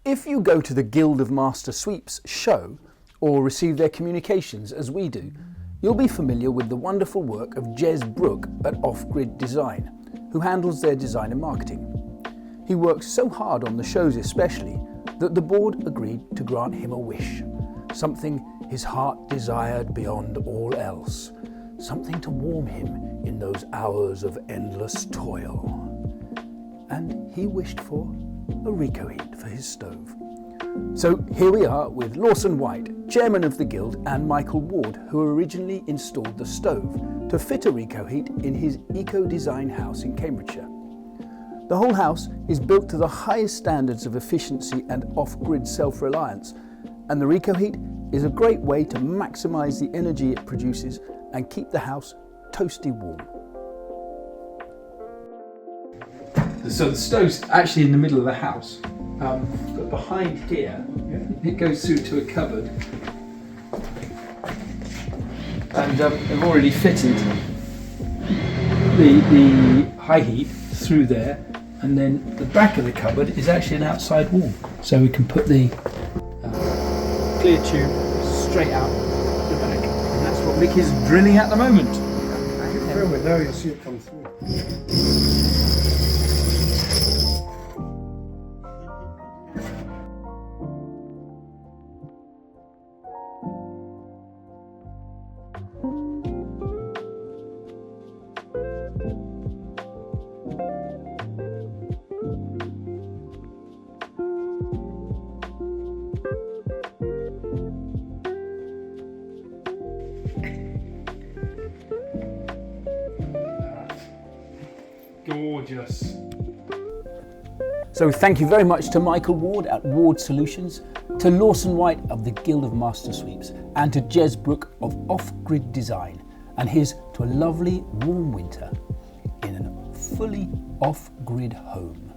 If you go to the Guild of Master Sweeps show or receive their communications as we do, you'll be familiar with the wonderful work of Jez Brooke at Off Grid Design, who handles their design and marketing. He works so hard on the shows especially that the board agreed to grant him a wish, something his heart desired beyond all else, something to warm him in those hours of endless toil. And he wished for a Recoheat for his stove. So here we are with Lawson Wight, chairman of the Guild, and Michael Ward, who originally installed the stove to fit a Recoheat in his eco-design house in Cambridgeshire. The whole house is built to the highest standards of efficiency and off-grid self-reliance, and the Recoheat is a great way to maximise the energy it produces and keep the house toasty warm. So the stove's actually in the middle of the house, but behind here it goes through to a cupboard, and I've already fitted the high heat through there, and then the back of the cupboard is actually an outside wall, so we can put the clear tube straight out the back, and that's what Mick is drilling at the moment. I can film it now, you'll see it come through. Gorgeous. So thank you very much to Michael Ward at Ward Solutions, to Lawson Wight of the Guild of Master Sweeps, and to Jez Brooke of Off Grid Design, and here's to a lovely warm winter in a fully off-grid home.